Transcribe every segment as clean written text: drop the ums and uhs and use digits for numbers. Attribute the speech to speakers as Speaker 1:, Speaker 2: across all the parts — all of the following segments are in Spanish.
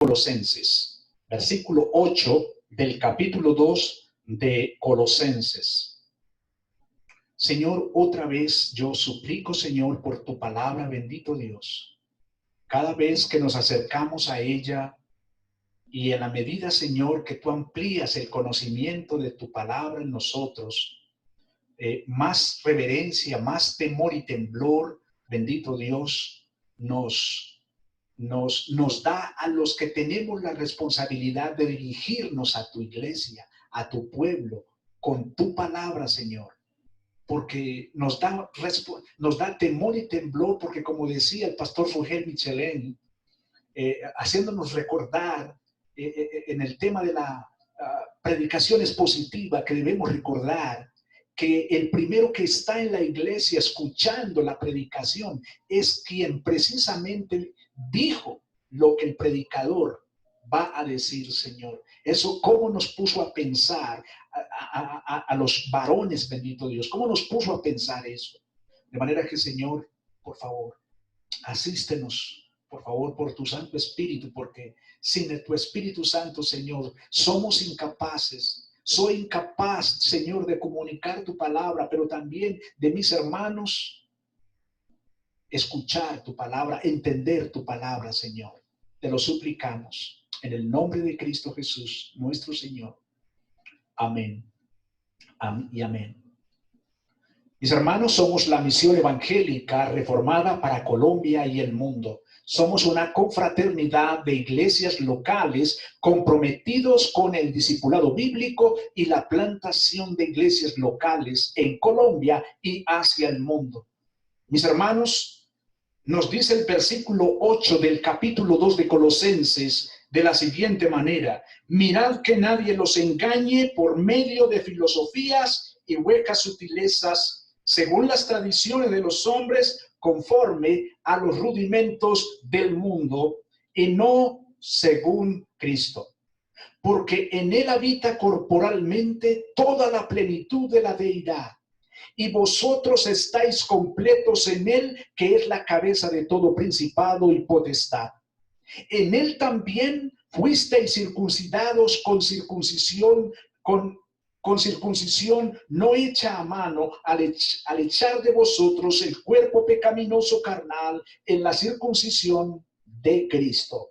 Speaker 1: Colosenses, versículo 8 del capítulo 2 de Colosenses. Señor, otra vez yo suplico, Señor, por tu palabra, bendito Dios. Cada vez que nos acercamos a ella y en la medida, Señor, que tú amplías el conocimiento de tu palabra en nosotros, más reverencia, más temor y temblor, bendito Dios, nos da a los que tenemos la responsabilidad de dirigirnos a tu iglesia, a tu pueblo, con tu palabra, Señor. Porque nos da temor y temblor, porque como decía el pastor Rogel Michelén, haciéndonos recordar en el tema de la predicación expositiva, que debemos recordar que el primero que está en la iglesia escuchando la predicación es quien precisamente dijo lo que el predicador va a decir, Señor. Eso cómo nos puso a pensar a los varones, bendito Dios, cómo nos puso a pensar eso. De manera que, Señor, por favor, asístenos, por favor, por tu Santo Espíritu, porque sin tu Espíritu Santo, Señor, somos incapaces. Soy incapaz, Señor, de comunicar tu palabra, pero también de mis hermanos, escuchar tu palabra, entender tu palabra, Señor. Te lo suplicamos en el nombre de Cristo Jesús, nuestro Señor. Amén. Amén y amén. Mis hermanos, somos la Misión Evangélica Reformada para Colombia y el mundo. Somos una confraternidad de iglesias locales comprometidos con el discipulado bíblico y la plantación de iglesias locales en Colombia y hacia el mundo. Mis hermanos, nos dice el versículo 8 del capítulo 2 de Colosenses de la siguiente manera: mirad que nadie los engañe por medio de filosofías y huecas sutilezas, según las tradiciones de los hombres, conforme a los rudimentos del mundo, y no según Cristo. Porque en él habita corporalmente toda la plenitud de la deidad, y vosotros estáis completos en él, que es la cabeza de todo principado y potestad. En él también fuisteis circuncidados con circuncisión no hecha a mano, al echar de vosotros el cuerpo pecaminoso carnal en la circuncisión de Cristo,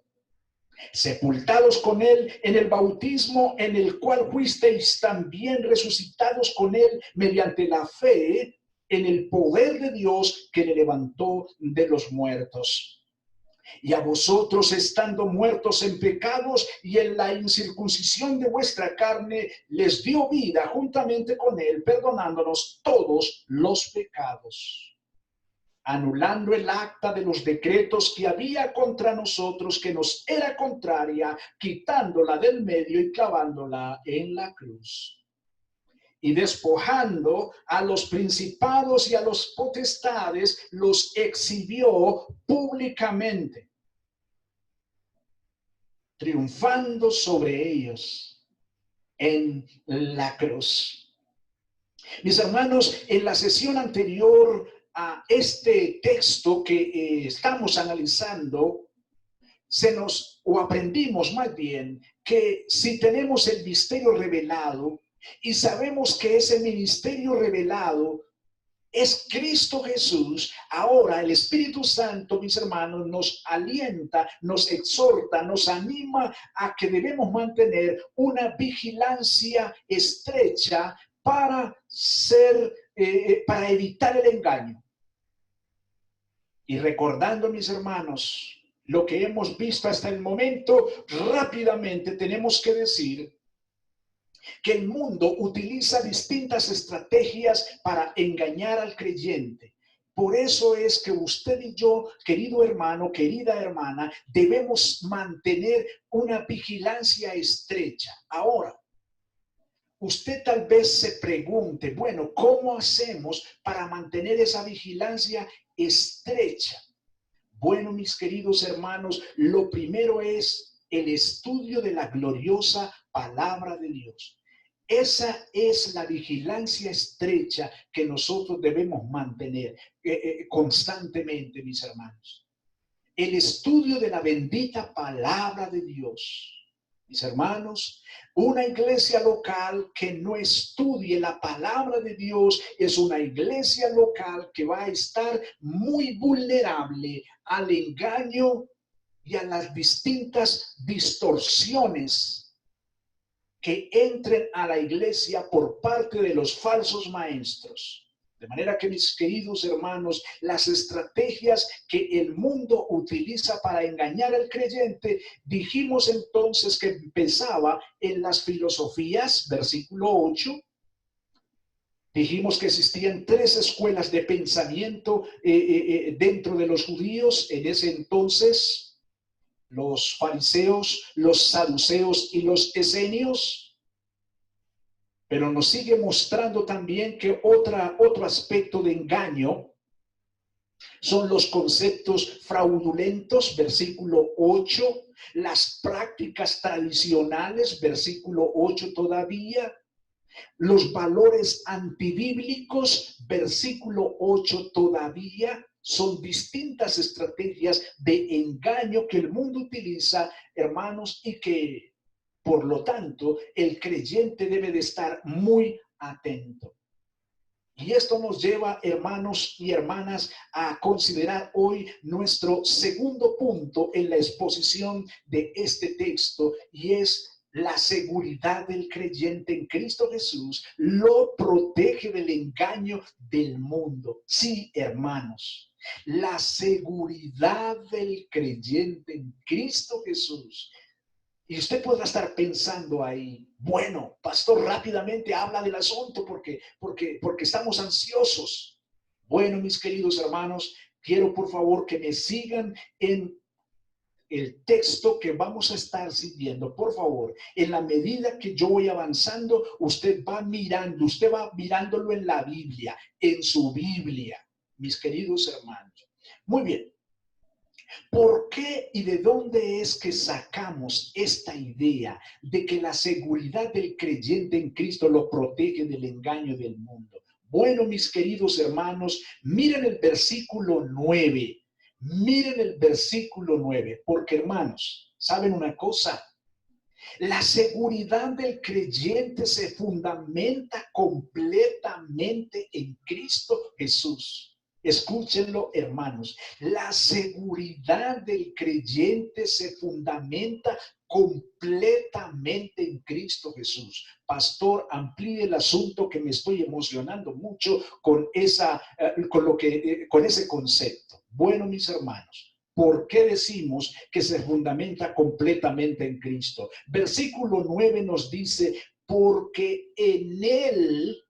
Speaker 1: sepultados con él en el bautismo, en el cual fuisteis también resucitados con él mediante la fe en el poder de Dios que le levantó de los muertos. Y a vosotros, estando muertos en pecados y en la incircuncisión de vuestra carne, les dio vida juntamente con él, perdonándonos todos los pecados, anulando el acta de los decretos que había contra nosotros, que nos era contraria, quitándola del medio y clavándola en la cruz. Y despojando a los principados y a los potestades, los exhibió públicamente, triunfando sobre ellos en la cruz. Mis hermanos, en la sesión anterior a este texto que estamos analizando, aprendimos más bien que si tenemos el misterio revelado y sabemos que ese ministerio revelado es Cristo Jesús, ahora el Espíritu Santo, mis hermanos, nos alienta, nos exhorta, nos anima a que debemos mantener una vigilancia estrecha para evitar el engaño. Y recordando, mis hermanos, lo que hemos visto hasta el momento, rápidamente tenemos que decir que el mundo utiliza distintas estrategias para engañar al creyente. Por eso es que usted y yo, querido hermano, querida hermana, debemos mantener una vigilancia estrecha. Ahora, usted tal vez se pregunte, bueno, ¿cómo hacemos para mantener esa vigilancia estrecha? Bueno, mis queridos hermanos, lo primero es el estudio de la gloriosa palabra de Dios. Esa es la vigilancia estrecha que nosotros debemos mantener constantemente, mis hermanos. el estudio de la bendita palabra de Dios. Mis hermanos, una iglesia local que no estudie la palabra de Dios es una iglesia local que va a estar muy vulnerable al engaño y a las distintas distorsiones que entren a la iglesia por parte de los falsos maestros. De manera que, mis queridos hermanos, las estrategias que el mundo utiliza para engañar al creyente, dijimos entonces que empezaba en las filosofías, versículo 8. Dijimos que existían 3 escuelas de pensamiento dentro de los judíos en ese entonces: los fariseos, los saduceos y los esenios. Pero nos sigue mostrando también que otro aspecto de engaño son los conceptos fraudulentos, versículo 8, las prácticas tradicionales, versículo 8 todavía, los valores antibíblicos, versículo 8 todavía. Son distintas estrategias de engaño que el mundo utiliza, hermanos, y que por lo tanto el creyente debe de estar muy atento. Y esto nos lleva, hermanos y hermanas, a considerar hoy nuestro segundo punto en la exposición de este texto, y es la seguridad del creyente en Cristo Jesús. Lo protege del engaño del mundo. Sí, hermanos, la seguridad del creyente en Cristo Jesús. Y usted podrá estar pensando ahí, bueno, pastor, rápidamente habla del asunto porque estamos ansiosos. Bueno, mis queridos hermanos, quiero por favor que me sigan en el texto que vamos a estar siguiendo. Por favor, en la medida que yo voy avanzando, usted va mirándolo en la Biblia, en su Biblia, mis queridos hermanos. Muy bien. ¿Por qué y de dónde es que sacamos esta idea de que la seguridad del creyente en Cristo lo protege del engaño del mundo? Bueno, mis queridos hermanos, miren el versículo 9. Miren el versículo 9, porque hermanos, ¿saben una cosa? La seguridad del creyente se fundamenta completamente en Cristo Jesús. Escúchenlo, hermanos. La seguridad del creyente se fundamenta completamente en Cristo Jesús. Pastor, amplíe el asunto, que me estoy emocionando mucho con ese concepto. Bueno, mis hermanos, ¿por qué decimos que se fundamenta completamente en Cristo? Versículo 9 nos dice, porque en Él,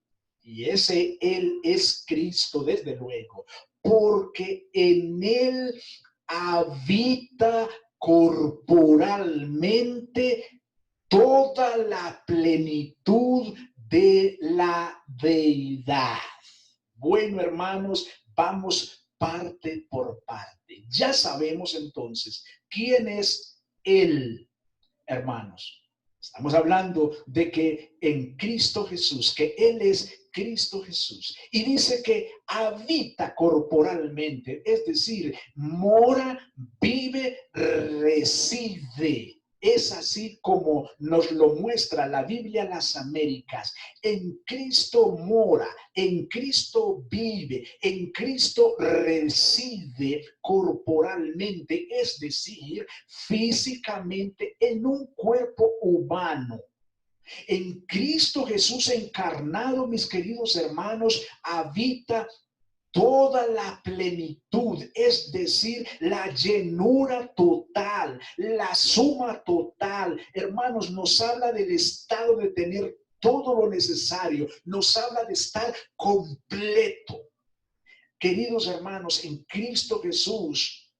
Speaker 1: y ese Él es Cristo, desde luego, porque en Él habita corporalmente toda la plenitud de la deidad. Bueno, hermanos, vamos parte por parte. Ya sabemos entonces quién es Él, hermanos. Estamos hablando de que en Cristo Jesús, que Él es Cristo Jesús. Y dice que habita corporalmente, es decir, mora, vive, reside. Es así como nos lo muestra la Biblia Las Américas. En Cristo mora, en Cristo vive, en Cristo reside corporalmente, es decir, físicamente en un cuerpo humano. En Cristo Jesús encarnado, mis queridos hermanos, habita toda la plenitud, es decir, la llenura total, la suma total. Hermanos, nos habla del estado de tener todo lo necesario, nos habla de estar completo. Queridos hermanos, en Cristo Jesús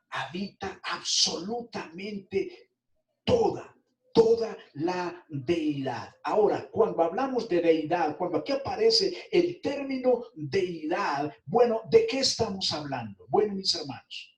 Speaker 1: habita absolutamente toda la deidad. Ahora, cuando hablamos de deidad, cuando aquí aparece el término deidad, bueno, ¿de qué estamos hablando? Bueno, mis hermanos,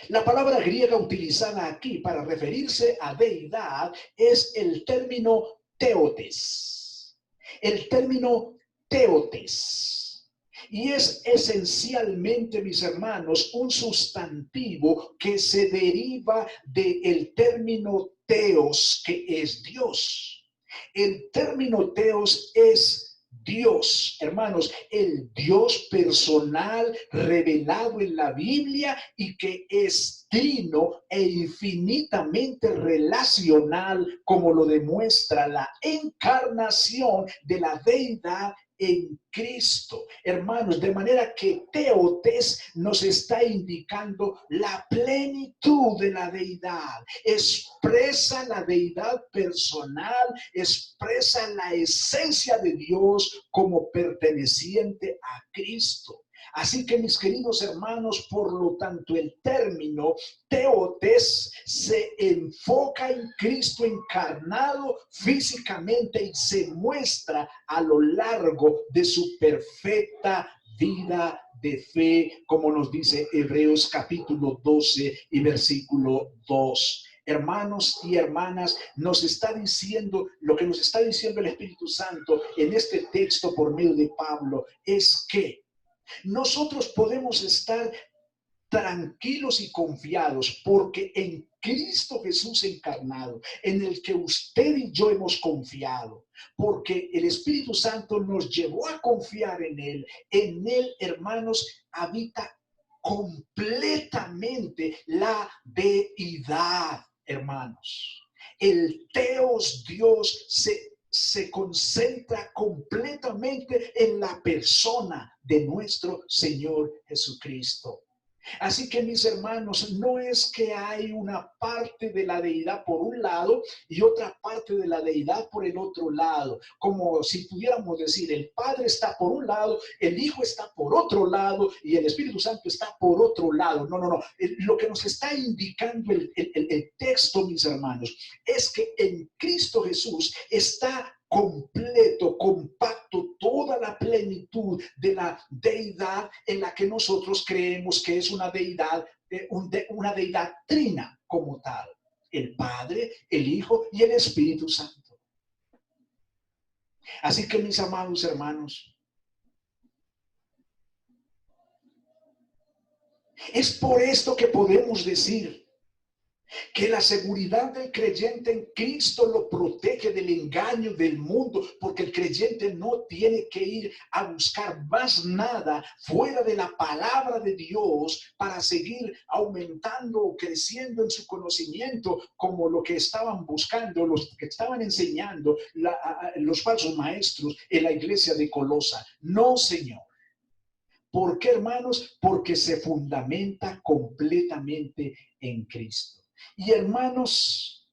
Speaker 1: la palabra griega utilizada aquí para referirse a deidad es el término teotes. El término teotes. Y es esencialmente, mis hermanos, un sustantivo que se deriva del término teos, que es Dios. El término teos es Dios, hermanos, el Dios personal revelado en la Biblia y que es trino e infinitamente relacional, como lo demuestra la encarnación de la deidad en Cristo. Hermanos, de manera que Teotes nos está indicando la plenitud de la deidad. Expresa la deidad personal, expresa la esencia de Dios como perteneciente a Cristo. Así que, mis queridos hermanos, por lo tanto, el término Teotes se enfoca en Cristo encarnado físicamente y se muestra a lo largo de su perfecta vida de fe, como nos dice Hebreos capítulo 12 y versículo 2. Hermanos y hermanas, nos está diciendo, lo que nos está diciendo el Espíritu Santo en este texto por medio de Pablo es que nosotros podemos estar tranquilos y confiados porque en Cristo Jesús encarnado, en el que usted y yo hemos confiado, porque el Espíritu Santo nos llevó a confiar en él, hermanos, habita completamente la deidad, hermanos. El Teos Dios se concentra completamente en la persona de nuestro Señor Jesucristo. Así que, mis hermanos, no es que hay una parte de la deidad por un lado y otra parte de la deidad por el otro lado, como si pudiéramos decir el Padre está por un lado, el Hijo está por otro lado y el Espíritu Santo está por otro lado. No. Lo que nos está indicando el texto, mis hermanos, es que en Cristo Jesús está completo, compacto, toda la plenitud de la deidad en la que nosotros creemos que es una deidad trina como tal. El Padre, el Hijo y el Espíritu Santo. Así que, mis amados hermanos, es por esto que podemos decir que la seguridad del creyente en Cristo lo protege del engaño del mundo, porque el creyente no tiene que ir a buscar más nada fuera de la palabra de Dios para seguir aumentando o creciendo en su conocimiento, como lo que estaban buscando, los que estaban enseñando los falsos maestros en la iglesia de Colosa. No, Señor. ¿Por qué, hermanos? Porque se fundamenta completamente en Cristo. Y hermanos,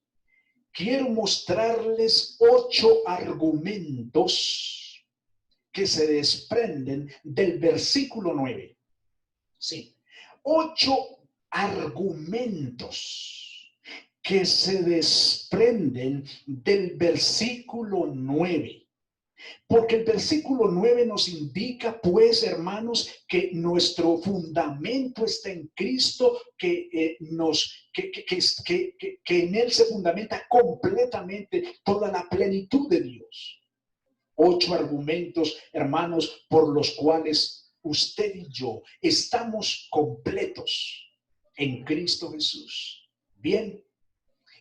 Speaker 1: quiero mostrarles 8 argumentos que se desprenden del versículo 9. Sí, 8 argumentos que se desprenden del versículo 9. Porque el versículo 9 nos indica, pues, hermanos, que nuestro fundamento está en Cristo, que en Él se fundamenta completamente toda la plenitud de Dios. 8 argumentos, hermanos, por los cuales usted y yo estamos completos en Cristo Jesús. Bien,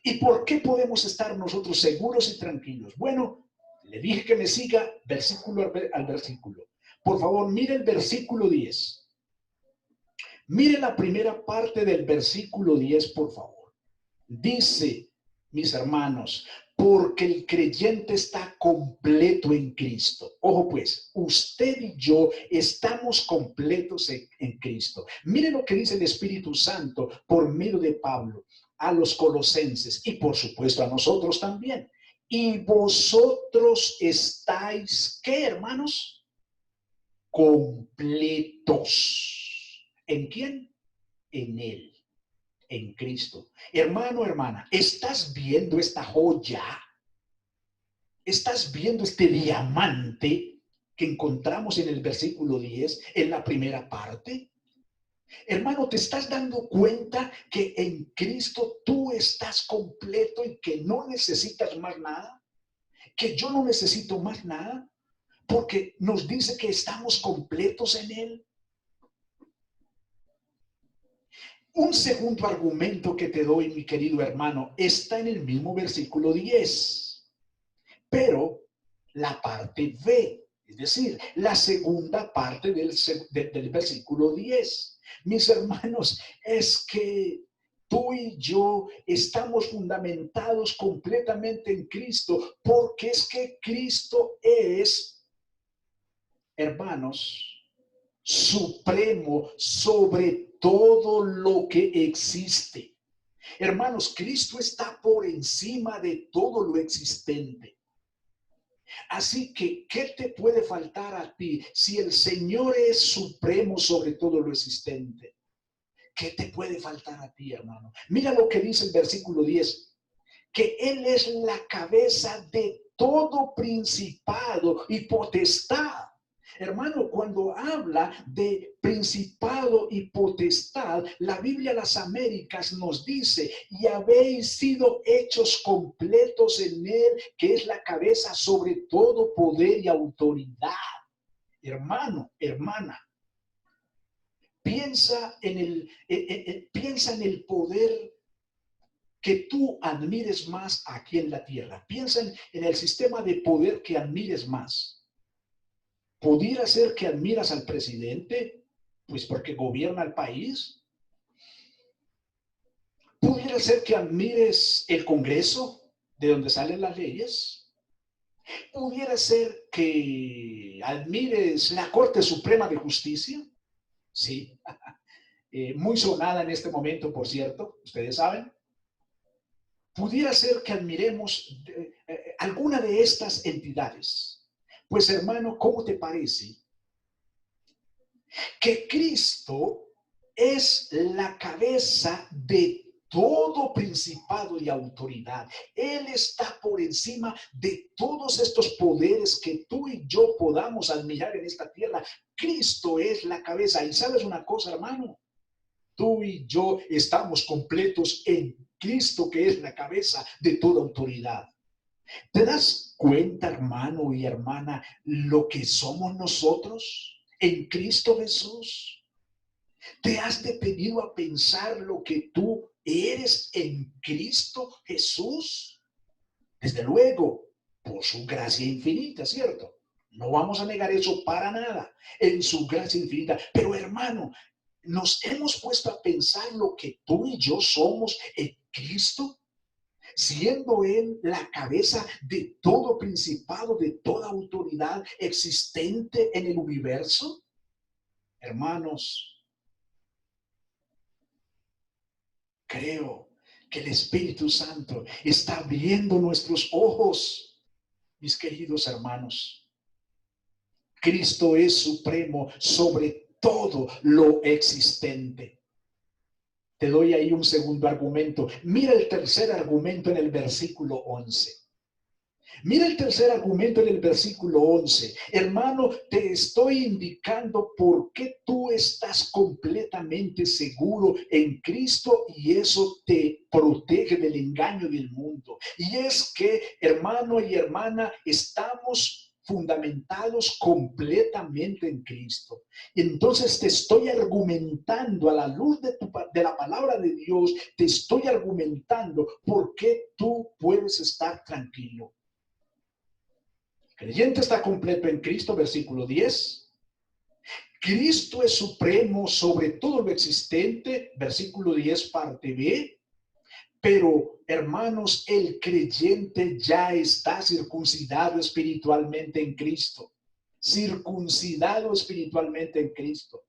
Speaker 1: ¿y por qué podemos estar nosotros seguros y tranquilos? Bueno, le dije que me siga versículo al versículo. Por favor, mire el versículo 10. Mire la primera parte del versículo 10, por favor. Dice, mis hermanos, porque el creyente está completo en Cristo. Ojo pues, usted y yo estamos completos en Cristo. Mire lo que dice el Espíritu Santo por medio de Pablo a los colosenses y por supuesto a nosotros también. Y vosotros estáis, ¿qué, hermanos? Completos. ¿En quién? En Él, en Cristo. Hermano, hermana, ¿estás viendo esta joya? ¿Estás viendo este diamante que encontramos en el versículo 10, en la primera parte? Hermano, ¿te estás dando cuenta que en Cristo tú estás completo y que no necesitas más nada? ¿Que yo no necesito más nada? porque nos dice que estamos completos en Él. Un segundo argumento que te doy, mi querido hermano, está en el mismo versículo 10, pero la parte B, es decir, la segunda parte del versículo 10. Mis hermanos, es que tú y yo estamos fundamentados completamente en Cristo, porque es que Cristo es, hermanos, supremo sobre todo lo que existe. Hermanos, Cristo está por encima de todo lo existente. Así que, ¿qué te puede faltar a ti si el Señor es supremo sobre todo lo existente? ¿Qué te puede faltar a ti, hermano? Mira lo que dice el versículo 10, que Él es la cabeza de todo principado y potestad. Hermano, cuando habla de principado y potestad, la Biblia Las Américas nos dice, y habéis sido hechos completos en Él, que es la cabeza sobre todo poder y autoridad. Hermano, hermana, piensa en el poder que tú admires más aquí en la tierra. Piensa en el sistema de poder que admires más. ¿Pudiera ser que admiras al presidente? Pues porque gobierna el país. ¿Pudiera ser que admires el Congreso, de donde salen las leyes? ¿Pudiera ser que admires la Corte Suprema de Justicia? Sí, muy sonada en este momento, por cierto, ustedes saben. Pudiera ser que admiremos alguna de estas entidades. Pues hermano, ¿cómo te parece que Cristo es la cabeza de todo principado y autoridad? Él está por encima de todos estos poderes que tú y yo podamos admirar en esta tierra. Cristo es la cabeza. Y sabes una cosa, hermano, tú y yo estamos completos en Cristo, que es la cabeza de toda autoridad. ¿Te das cuenta, hermano y hermana, lo que somos nosotros en Cristo Jesús? ¿Te has detenido a pensar lo que tú eres en Cristo Jesús? Desde luego, por su gracia infinita, ¿cierto? No vamos a negar eso para nada, en su gracia infinita. Pero hermano, ¿nos hemos puesto a pensar lo que tú y yo somos en Cristo? Siendo Él la cabeza de todo principado, de toda autoridad existente en el universo. Hermanos, creo que el Espíritu Santo está abriendo nuestros ojos, mis queridos hermanos. Cristo es supremo sobre todo lo existente. Te doy ahí un segundo argumento. Mira el tercer argumento en el versículo 11. Mira el tercer argumento en el versículo 11. Hermano, te estoy indicando por qué tú estás completamente seguro en Cristo y eso te protege del engaño del mundo. Y es que, hermano y hermana, estamos fundamentados completamente en Cristo. Entonces te estoy argumentando a la luz de la palabra de Dios, te estoy argumentando por qué tú puedes estar tranquilo. El creyente está completo en Cristo, versículo 10. Cristo es supremo sobre todo lo existente, versículo 10, parte B. Pero, hermanos, el creyente ya está circuncidado espiritualmente en Cristo. Circuncidado espiritualmente en Cristo.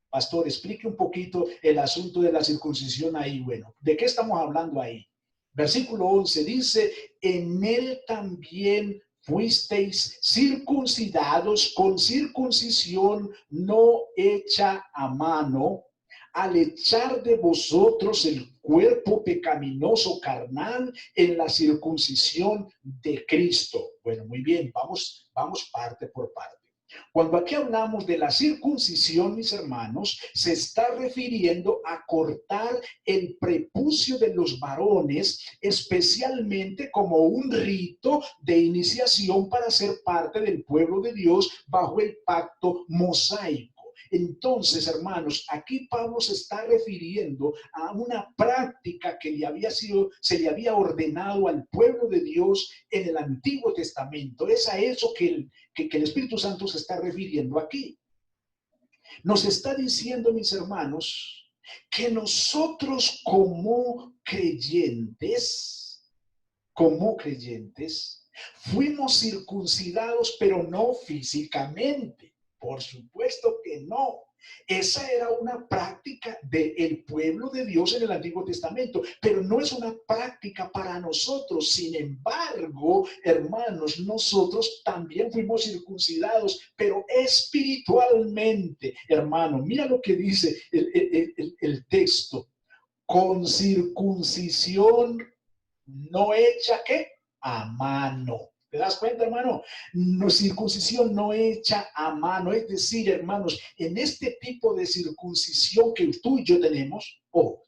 Speaker 1: Pastor, explique un poquito el asunto de la circuncisión ahí. Bueno, ¿de qué estamos hablando ahí? Versículo 11 dice, en él también fuisteis circuncidados con circuncisión no hecha a mano, al echar de vosotros el cuerpo pecaminoso carnal en la circuncisión de Cristo. Bueno, muy bien, vamos parte por parte. Cuando aquí hablamos de la circuncisión, mis hermanos, se está refiriendo a cortar el prepucio de los varones, especialmente como un rito de iniciación para ser parte del pueblo de Dios bajo el pacto mosaico. Entonces, hermanos, aquí Pablo se está refiriendo a una práctica que se le había ordenado al pueblo de Dios en el Antiguo Testamento. Es a eso que el Espíritu Santo se está refiriendo aquí. Nos está diciendo, mis hermanos, que nosotros como creyentes, fuimos circuncidados, pero no físicamente. Por supuesto que no. Esa era una práctica del pueblo de Dios en el Antiguo Testamento, pero no es una práctica para nosotros. Sin embargo, hermanos, nosotros también fuimos circuncidados, pero espiritualmente. Hermano, mira lo que dice el texto. Con circuncisión no hecha, ¿qué? A mano. ¿Te das cuenta, hermano? No, circuncisión no hecha a mano. Es decir, hermanos, en este tipo de circuncisión que tú y yo tenemos,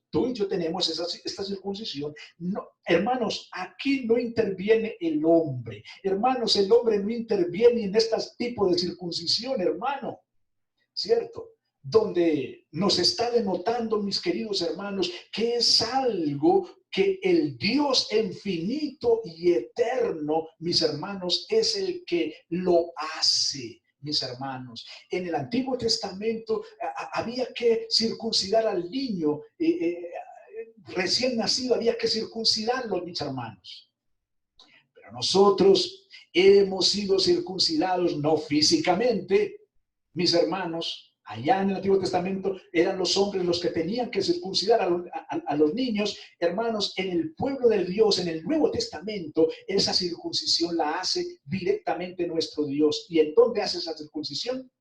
Speaker 1: tú y yo tenemos esta circuncisión, no, hermanos, aquí no interviene el hombre. Hermanos, el hombre no interviene en este tipo de circuncisión, hermano. ¿Cierto? Donde nos está denotando, mis queridos hermanos, que es algo que el Dios infinito y eterno, mis hermanos, es el que lo hace. Mis hermanos, en el Antiguo Testamento había que circuncidar al niño recién nacido, había que circuncidarlo, mis hermanos. Pero nosotros hemos sido circuncidados no físicamente, mis hermanos. Allá en el Antiguo Testamento eran los hombres los que tenían que circuncidar a los niños. Hermanos, en el pueblo de Dios, en el Nuevo Testamento, esa circuncisión la hace directamente nuestro Dios. ¿Y en dónde hace esa circuncisión?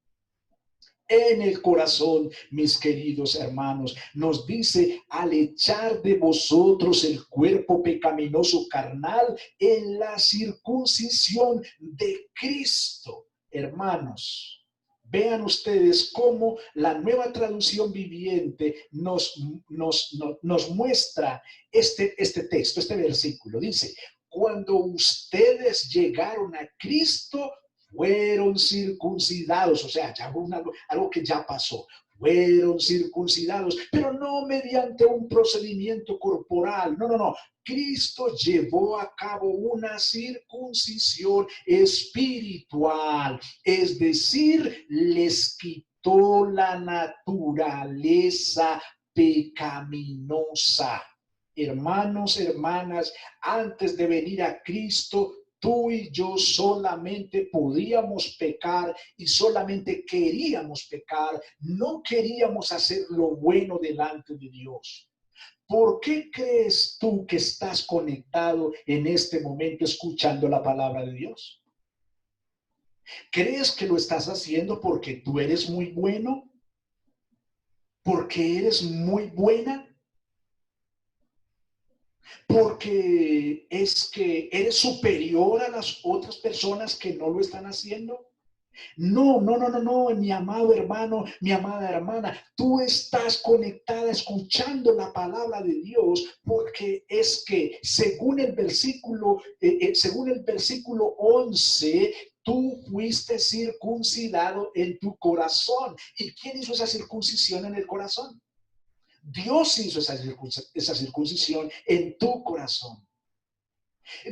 Speaker 1: En el corazón, mis queridos hermanos. Nos dice, al echar de vosotros el cuerpo pecaminoso carnal en la circuncisión de Cristo. Hermanos, vean ustedes cómo la Nueva Traducción Viviente nos muestra este texto, este versículo. Dice, cuando ustedes llegaron a Cristo, fueron circuncidados, o sea, ya fue algo que ya pasó. Fueron circuncidados, pero no mediante un procedimiento corporal. No. Cristo llevó a cabo una circuncisión espiritual, es decir, les quitó la naturaleza pecaminosa. Hermanos, hermanas, antes de venir a Cristo, tú y yo solamente podíamos pecar y solamente queríamos pecar, no queríamos hacer lo bueno delante de Dios. ¿Por qué crees tú que estás conectado en este momento escuchando la palabra de Dios? ¿Crees que lo estás haciendo porque tú eres muy bueno? ¿Porque eres muy buena? Porque es que eres superior a las otras personas que no lo están haciendo. No, mi amado hermano, mi amada hermana, tú estás conectada escuchando la palabra de Dios porque es que según el versículo 11, tú fuiste circuncidado en tu corazón. ¿Y quién hizo esa circuncisión en el corazón? Dios hizo esa circuncisión en tu corazón.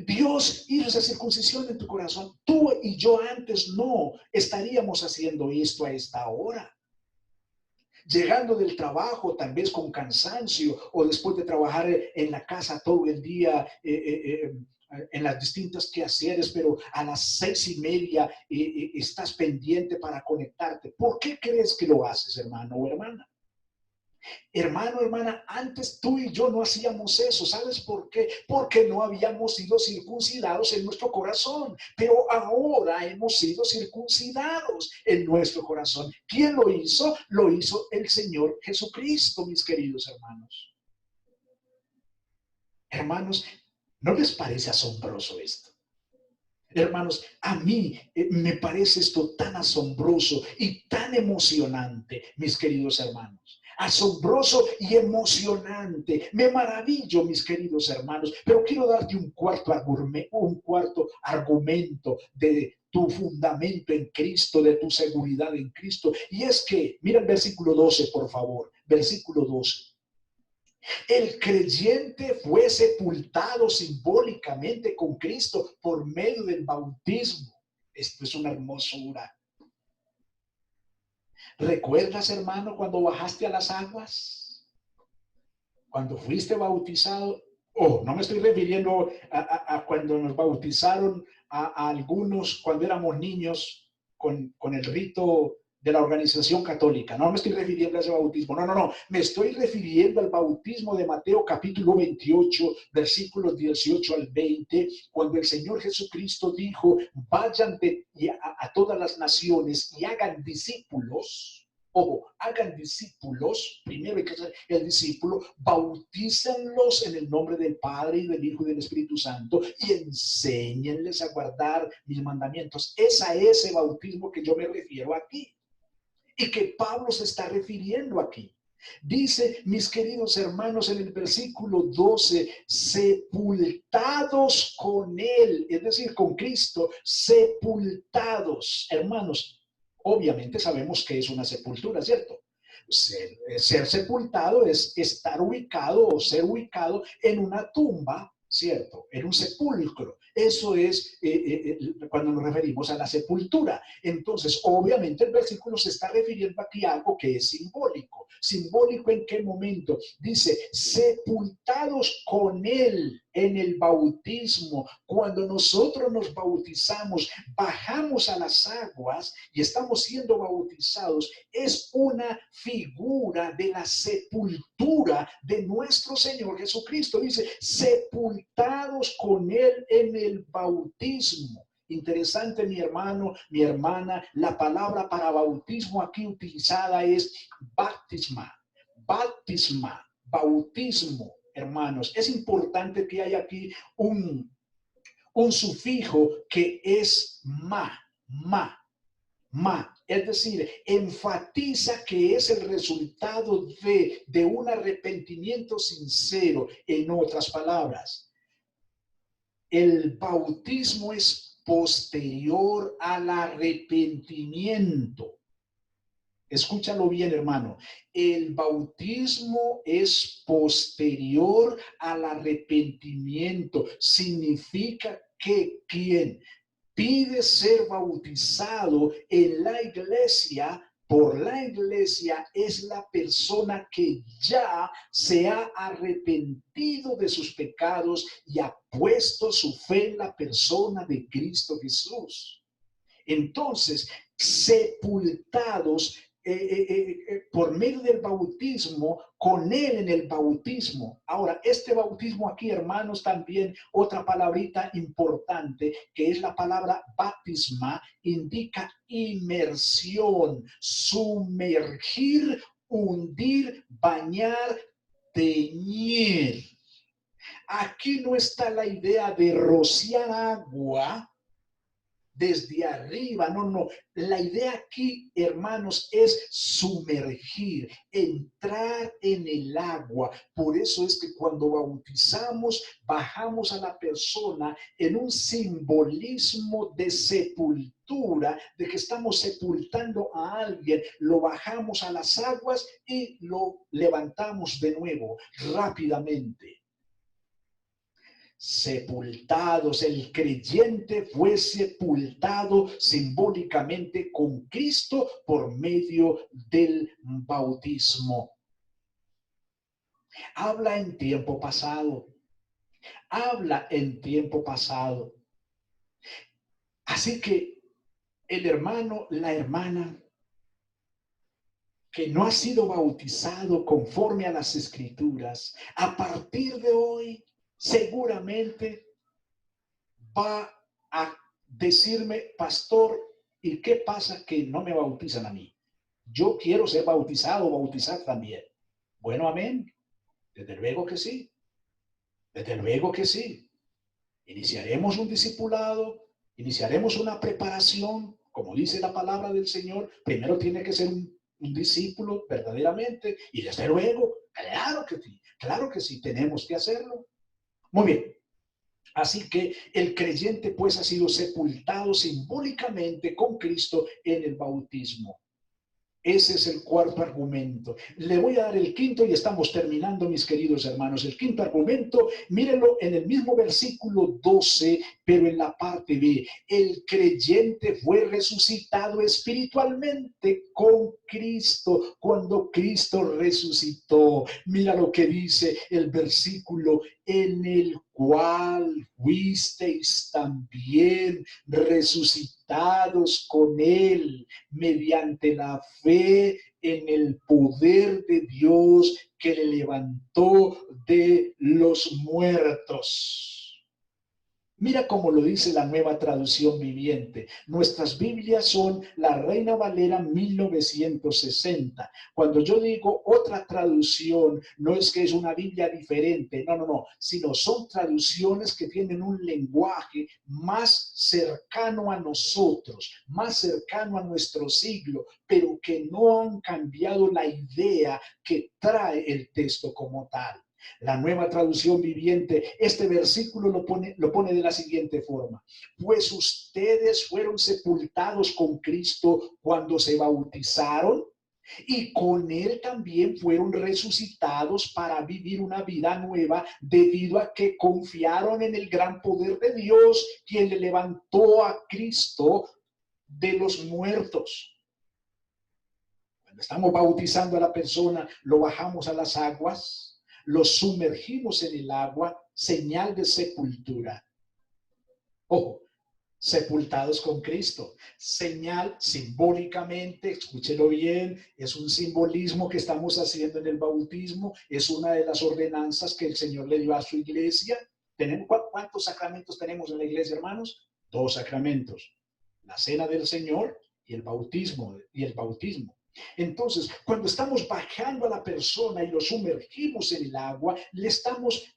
Speaker 1: Dios hizo esa circuncisión en tu corazón. Tú y yo antes no estaríamos haciendo esto a esta hora. Llegando del trabajo, tal vez con cansancio, o después de trabajar en la casa todo el día, en las distintas quehaceres, pero a las 6:30 estás pendiente para conectarte. ¿Por qué crees que lo haces, hermano o hermana? Hermano, hermana, antes tú y yo no hacíamos eso. ¿Sabes por qué? Porque no habíamos sido circuncidados en nuestro corazón. Pero ahora hemos sido circuncidados en nuestro corazón. ¿Quién lo hizo? Lo hizo el Señor Jesucristo, mis queridos hermanos. Hermanos, ¿no les parece asombroso esto? Hermanos, a mí me parece esto tan asombroso y tan emocionante, mis queridos hermanos. Asombroso y emocionante. Me maravillo, mis queridos hermanos, pero quiero darte un cuarto argumento de tu fundamento en Cristo, de tu seguridad en Cristo. Y es que, mira el versículo 12, por favor. Versículo 12. El creyente fue sepultado simbólicamente con Cristo por medio del bautismo. Esto es una hermosura. ¿Recuerdas, hermano, cuando bajaste a las aguas? Cuando fuiste bautizado. Oh, no me estoy refiriendo a cuando nos bautizaron a algunos cuando éramos niños con el rito de la organización católica. No me estoy refiriendo a ese bautismo. No. Me estoy refiriendo al bautismo de Mateo capítulo 28, versículos 18 al 20, cuando el Señor Jesucristo dijo, vayan a todas las naciones y hagan discípulos. Ojo, hagan discípulos, primero hay que ser el discípulo, bautícenlos en el nombre del Padre y del Hijo y del Espíritu Santo y enséñenles a guardar mis mandamientos. Es a ese bautismo que yo me refiero aquí y que Pablo se está refiriendo aquí. Dice, mis queridos hermanos, en el versículo 12, sepultados con él, es decir, con Cristo, sepultados, hermanos. Obviamente sabemos que es una sepultura, ¿cierto? Ser sepultado es estar ubicado o ser ubicado en una tumba, ¿cierto? En un sepulcro. Eso es cuando nos referimos a la sepultura. Entonces, obviamente el versículo se está refiriendo aquí a algo que es simbólico. ¿Simbólico en qué momento? Dice, sepultados con él en el bautismo. Cuando nosotros nos bautizamos, bajamos a las aguas y estamos siendo bautizados, es una figura de la sepultura de nuestro Señor Jesucristo. Dice, sepultados con él en el bautismo. Interesante, mi hermano, mi hermana, la palabra para bautismo aquí utilizada es baptisma, bautismo, hermanos. Es importante que haya aquí un sufijo que es ma, es decir, enfatiza que es el resultado de un arrepentimiento sincero. En otras palabras, el bautismo es posterior al arrepentimiento. Escúchalo bien, hermano. El bautismo es posterior al arrepentimiento. Significa que quien pide ser bautizado en la iglesia, por la iglesia, es la persona que ya se ha arrepentido de sus pecados y ha puesto su fe en la persona de Cristo Jesús. Entonces, sepultados por medio del bautismo, con él en el bautismo. Ahora, este bautismo aquí, hermanos, también otra palabrita importante, que es la palabra baptisma, indica inmersión, sumergir, hundir, bañar, teñir. Aquí no está la idea de rociar agua desde arriba, no. La idea aquí, hermanos, es sumergir, entrar en el agua. Por eso es que cuando bautizamos, bajamos a la persona en un simbolismo de sepultura, de que estamos sepultando a alguien, lo bajamos a las aguas y lo levantamos de nuevo rápidamente. Sepultados, el creyente fue sepultado simbólicamente con Cristo por medio del bautismo. Habla en tiempo pasado. Habla en tiempo pasado. Así que el hermano, la hermana que no ha sido bautizado conforme a las Escrituras, a partir de hoy seguramente va a decirme, pastor, ¿y qué pasa que no me bautizan a mí? Yo quiero ser bautizado o bautizar también. Bueno, amén. Desde luego que sí. Desde luego que sí. Iniciaremos un discipulado Iniciaremos una preparación, como dice la palabra del Señor. Primero tiene que ser un discípulo verdaderamente, y desde luego, claro que sí, tenemos que hacerlo. Muy bien. Así que el creyente pues ha sido sepultado simbólicamente con Cristo en el bautismo. Ese es el cuarto argumento. Le voy a dar el quinto y estamos terminando, mis queridos hermanos. El quinto argumento, mírenlo en el mismo versículo 12, pero en la parte B. El creyente fue resucitado espiritualmente con Cristo cuando Cristo resucitó. Mira lo que dice el versículo: en el cual fuisteis también resucitados con él mediante la fe en el poder de Dios que le levantó de los muertos. Mira cómo lo dice la Nueva Traducción Viviente. Nuestras Biblias son la Reina Valera 1960. Cuando yo digo otra traducción, no es que es una Biblia diferente, no, sino son traducciones que tienen un lenguaje más cercano a nosotros, más cercano a nuestro siglo, pero que no han cambiado la idea que trae el texto como tal. La Nueva Traducción Viviente, este versículo lo pone de la siguiente forma: pues ustedes fueron sepultados con Cristo cuando se bautizaron, y con él también fueron resucitados para vivir una vida nueva, debido a que confiaron en el gran poder de Dios, quien le levantó a Cristo de los muertos. Cuando estamos bautizando a la persona, lo bajamos a las aguas, los sumergimos en el agua, señal de sepultura. Ojo, sepultados con Cristo. Señal simbólicamente, escúchelo bien, es un simbolismo que estamos haciendo en el bautismo, es una de las ordenanzas que el Señor le dio a su iglesia. ¿Cuántos sacramentos tenemos en la iglesia, hermanos? 2 sacramentos: la cena del Señor y el bautismo. Entonces, cuando estamos bajando a la persona y lo sumergimos en el agua, le estamos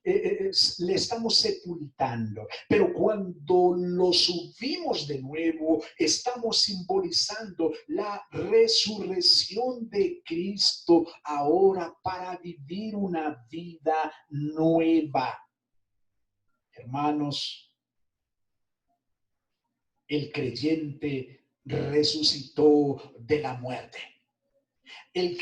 Speaker 1: sepultando. Pero cuando lo subimos de nuevo, estamos simbolizando la resurrección de Cristo ahora para vivir una vida nueva. Hermanos, el creyente resucitó de la muerte.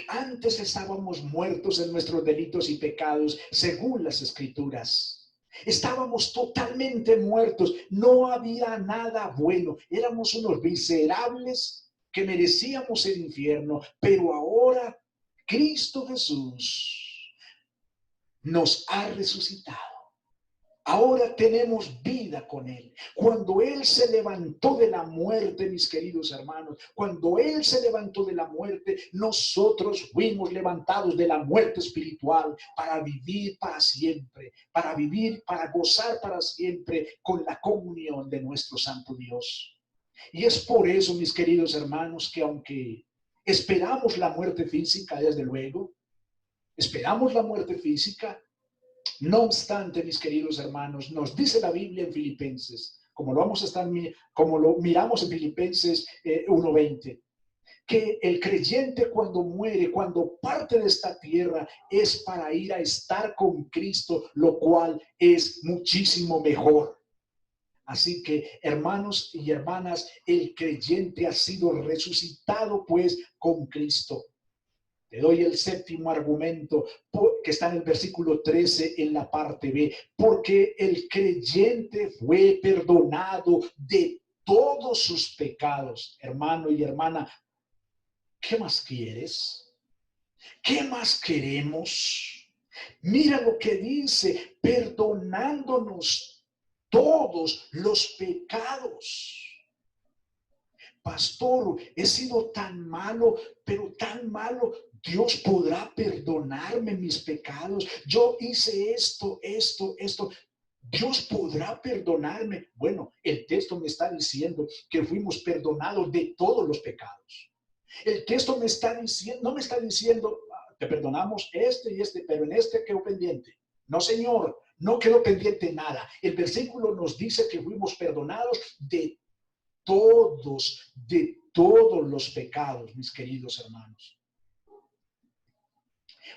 Speaker 1: Antes estábamos muertos en nuestros delitos y pecados, según las Escrituras. Estábamos totalmente muertos, no había nada bueno, éramos unos miserables que merecíamos el infierno, pero ahora Cristo Jesús nos ha resucitado. Ahora tenemos vida con Él. Cuando Él se levantó de la muerte, mis queridos hermanos, cuando Él se levantó de la muerte, nosotros fuimos levantados de la muerte espiritual para vivir para siempre, para vivir, para gozar para siempre con la comunión de nuestro Santo Dios. Y es por eso, mis queridos hermanos, que aunque esperamos la muerte física, desde luego, esperamos la muerte física, no obstante, mis queridos hermanos, nos dice la Biblia en Filipenses, como lo miramos en Filipenses 1:20, que el creyente cuando muere, cuando parte de esta tierra, es para ir a estar con Cristo, lo cual es muchísimo mejor. Así que, hermanos y hermanas, el creyente ha sido resucitado pues con Cristo. Te doy el séptimo argumento que está en el versículo 13 en la parte B. Porque el creyente fue perdonado de todos sus pecados. Hermano y hermana, ¿qué más quieres? ¿Qué más queremos? Mira lo que dice: perdonándonos todos los pecados. Pastor, he sido tan malo, pero tan malo. Dios podrá perdonarme mis pecados. Yo hice esto. Dios podrá perdonarme. Bueno, el texto me está diciendo que fuimos perdonados de todos los pecados. El texto me está diciendo, no me está diciendo, te perdonamos este y este, pero en este quedó pendiente. No, Señor, no quedó pendiente nada. El versículo nos dice que fuimos perdonados de de todos los pecados, mis queridos hermanos.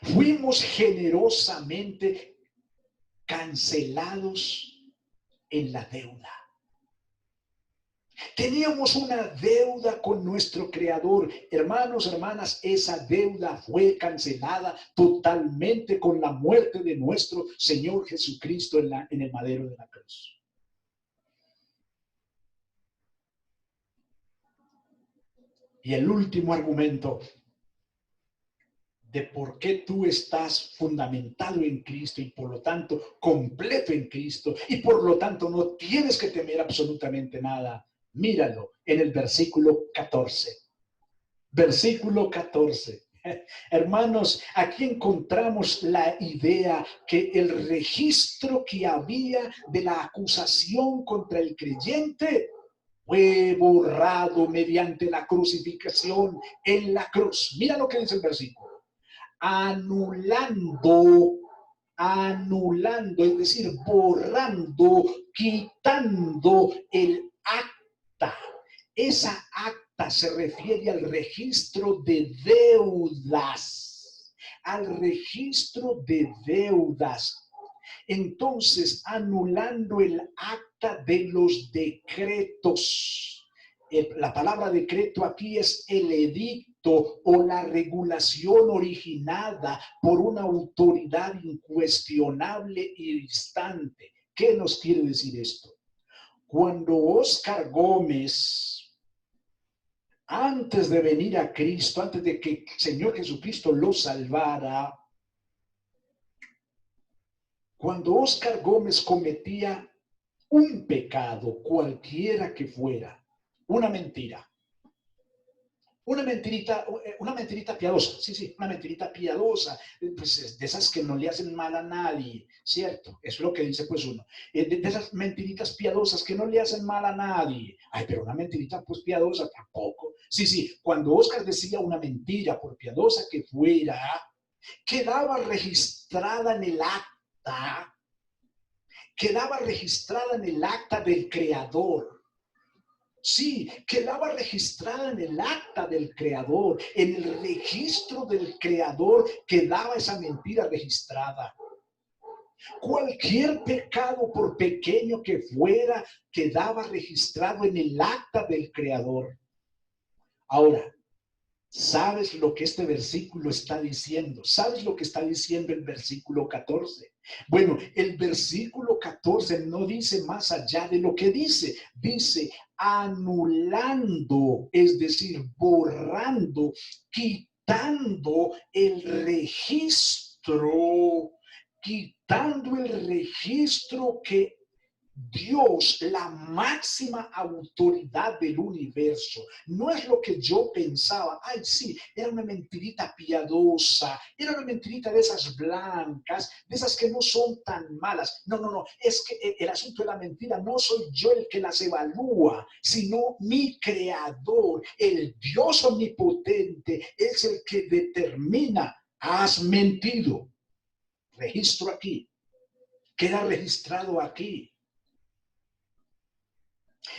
Speaker 1: Fuimos generosamente cancelados en la deuda. Teníamos una deuda con nuestro Creador. Hermanos, hermanas, esa deuda fue cancelada totalmente con la muerte de nuestro Señor Jesucristo en el madero de la cruz. Y el último argumento de por qué tú estás fundamentado en Cristo y por lo tanto completo en Cristo y por lo tanto no tienes que temer absolutamente nada. Míralo en el versículo 14. Versículo 14. Hermanos, aquí encontramos la idea que el registro que había de la acusación contra el creyente fue borrado mediante la crucificación en la cruz. Mira lo que dice el versículo. Anulando, es decir, borrando, quitando el acta. Esa acta se refiere al registro de deudas, Entonces, anulando el acta de los decretos. La palabra decreto aquí es el edicto o la regulación originada por una autoridad incuestionable y distante. ¿Qué nos quiere decir esto? Cuando Oscar Gómez, antes de venir a Cristo, antes de que el Señor Jesucristo lo salvara, cuando Oscar Gómez cometía un pecado, cualquiera que fuera, una mentirita piadosa, sí, una mentirita piadosa, pues de esas que no le hacen mal a nadie, ¿cierto? Eso es lo que dice pues uno, de esas mentiritas piadosas que no le hacen mal a nadie. Ay, pero una mentirita pues piadosa tampoco. Sí, cuando Oscar decía una mentira, por piadosa que fuera, quedaba registrada en el acta, del Creador. Sí, quedaba registrada en el acta del Creador, en el registro del Creador quedaba esa mentira registrada. Cualquier pecado, por pequeño que fuera, quedaba registrado en el acta del Creador. Ahora, ¿sabes lo que este versículo está diciendo? ¿Sabes lo que está diciendo el versículo 14? Bueno, el versículo 14 no dice más allá de lo que dice. Dice anulando, es decir, borrando, quitando el registro, que Dios, la máxima autoridad del universo, no es lo que yo pensaba. Ay, sí, era una mentirita piadosa, era una mentirita de esas blancas, de esas que no son tan malas. No, es que el asunto de la mentira no soy yo el que las evalúa, sino mi Creador, el Dios omnipotente, es el que determina. Has mentido. Registro aquí. Queda registrado aquí.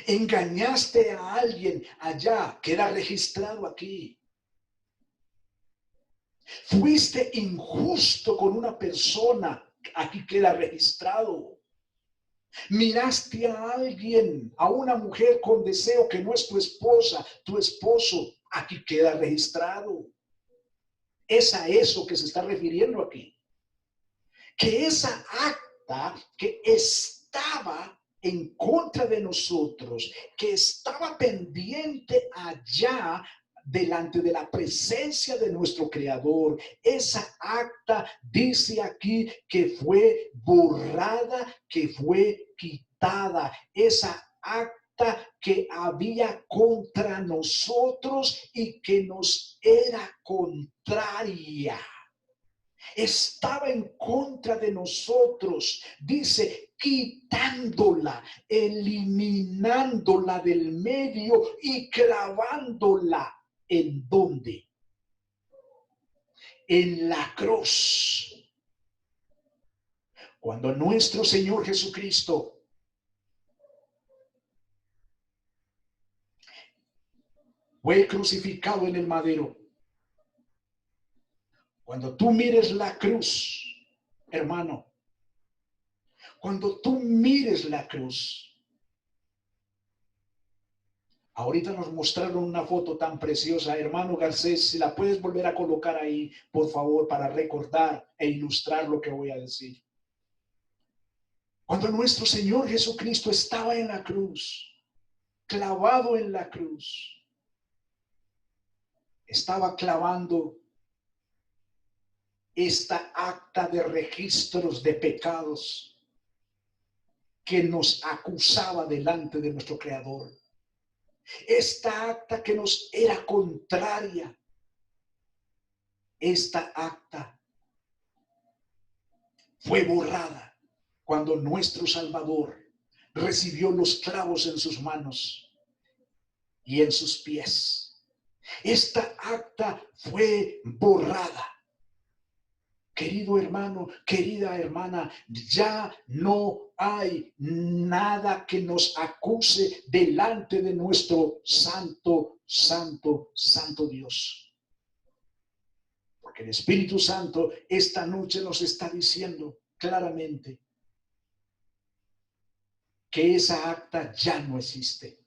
Speaker 1: Engañaste a alguien allá, queda registrado aquí. Fuiste injusto con una persona, aquí queda registrado. Miraste a alguien, a una mujer con deseo que no es tu esposa, tu esposo, aquí queda registrado. Es a eso que se está refiriendo aquí. Que esa acta que estaba en contra de nosotros, que estaba pendiente allá delante de la presencia de nuestro Creador, esa acta dice aquí que fue borrada, que fue quitada, esa acta que había contra nosotros y que nos era contraria. Estaba en contra de nosotros, dice, quitándola, eliminándola del medio y clavándola. ¿En dónde? En la cruz. Cuando nuestro Señor Jesucristo fue crucificado en el madero. Cuando tú mires la cruz, hermano, cuando tú mires la cruz, ahorita nos mostraron una foto tan preciosa, hermano Garcés, si la puedes volver a colocar ahí, por favor, para recordar e ilustrar lo que voy a decir. Cuando nuestro Señor Jesucristo estaba en la cruz, clavado en la cruz, estaba clavando esta acta de registros de pecados que nos acusaba delante de nuestro Creador. Esta acta que nos era contraria. Esta acta fue borrada cuando nuestro Salvador recibió los clavos en sus manos y en sus pies. Esta acta fue borrada. Querido hermano, querida hermana, ya no hay nada que nos acuse delante de nuestro santo, santo, santo Dios. Porque el Espíritu Santo esta noche nos está diciendo claramente que esa acta ya no existe.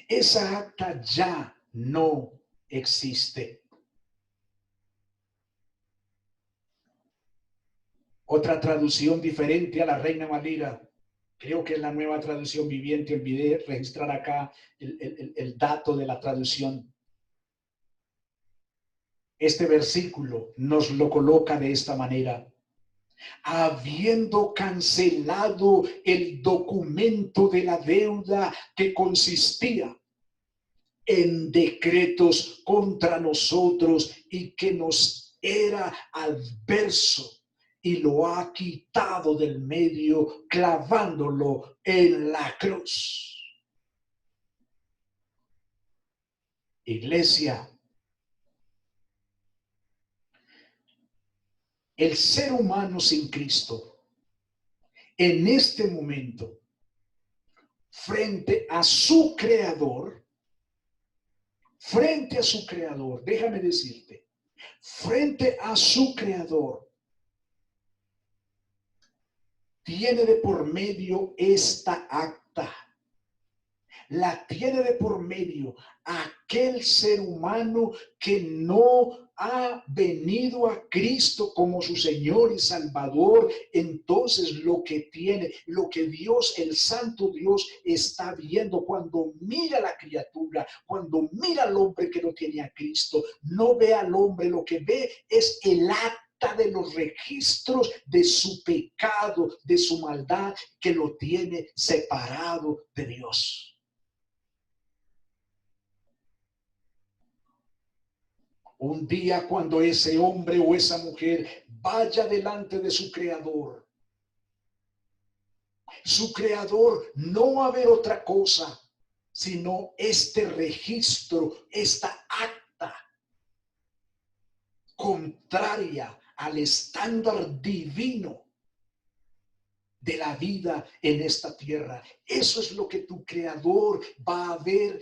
Speaker 1: Esa acta ya no existe. Otra traducción diferente a la Reina Valera, creo que es la Nueva Traducción Viviente. Olvidé registrar acá el dato de la traducción. Este versículo nos lo coloca de esta manera: habiendo cancelado el documento de la deuda que consistía en decretos contra nosotros y que nos era adverso, y lo ha quitado del medio, clavándolo en la cruz. Iglesia, el ser humano sin Cristo, en este momento, frente a su Creador, déjame decirte, frente a su Creador, tiene de por medio esta acta. La tiene de por medio aquel ser humano que no ha venido a Cristo como su Señor y Salvador. Entonces lo que tiene, lo que Dios, el Santo Dios, está viendo cuando mira a la criatura, cuando mira al hombre que no tiene a Cristo, no ve al hombre, lo que ve es el acta de los registros de su pecado, de su maldad, que lo tiene separado de Dios. Un día, cuando ese hombre o esa mujer vaya delante de su Creador no va a ver otra cosa sino este registro, esta acta contraria al estándar divino de la vida en esta tierra. Eso es lo que tu Creador va a ver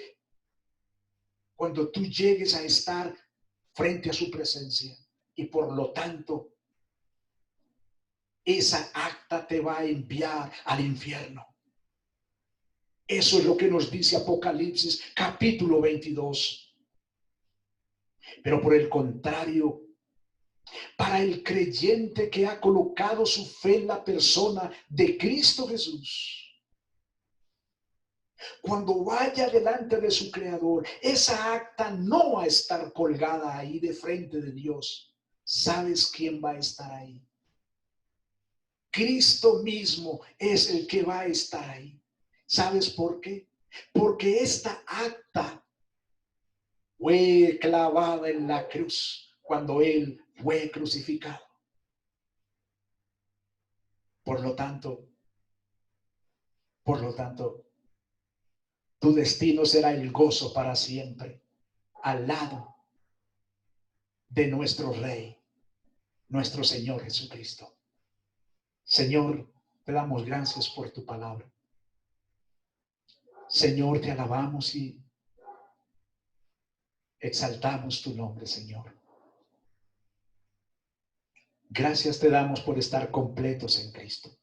Speaker 1: cuando tú llegues a estar frente a su presencia. Y por lo tanto, esa acta te va a enviar al infierno. Eso es lo que nos dice Apocalipsis capítulo 22. Pero por el contrario, para el creyente que ha colocado su fe en la persona de Cristo Jesús, cuando vaya delante de su Creador, esa acta no va a estar colgada ahí de frente de Dios. ¿Sabes quién va a estar ahí? Cristo mismo es el que va a estar ahí. ¿Sabes por qué? Porque esta acta fue clavada en la cruz cuando Él fue crucificado. Por lo tanto, tu destino será el gozo para siempre, al lado de nuestro Rey, nuestro Señor Jesucristo. Señor, te damos gracias por tu palabra. Señor, te alabamos y Exaltamos tu nombre, Señor. Gracias te damos por estar completos en Cristo.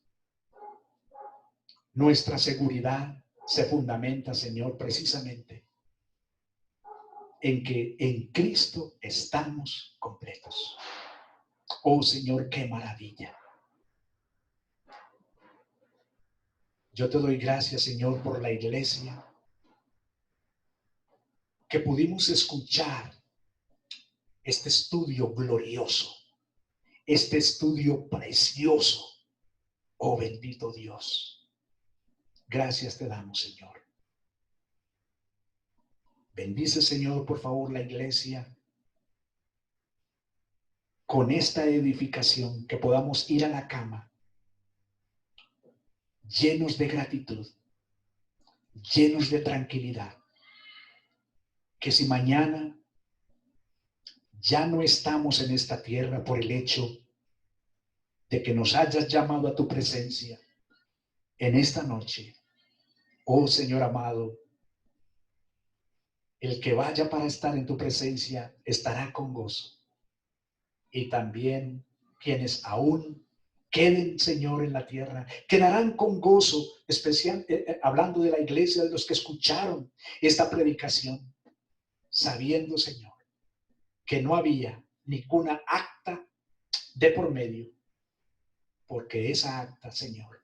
Speaker 1: Nuestra seguridad se fundamenta, Señor, precisamente en que en Cristo estamos completos. Oh, Señor, qué maravilla. Yo te doy gracias, Señor, por la iglesia, que pudimos escuchar este estudio glorioso, este estudio precioso. Oh, bendito Dios. Gracias te damos, Señor. Bendice, Señor, por favor, la iglesia con esta edificación, que podamos ir a la cama llenos de gratitud, llenos de tranquilidad, que si mañana ya no estamos en esta tierra por el hecho de que nos hayas llamado a tu presencia en esta noche, oh Señor amado, el que vaya para estar en tu presencia estará con gozo. Y también quienes aún queden, Señor, en la tierra, quedarán con gozo, especial, hablando de la iglesia, de los que escucharon esta predicación, sabiendo, Señor, que no había ninguna acta de por medio, porque esa acta, Señor,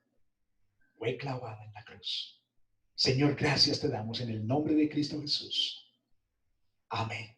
Speaker 1: fue clavada en la cruz. Señor, gracias te damos en el nombre de Cristo Jesús. Amén.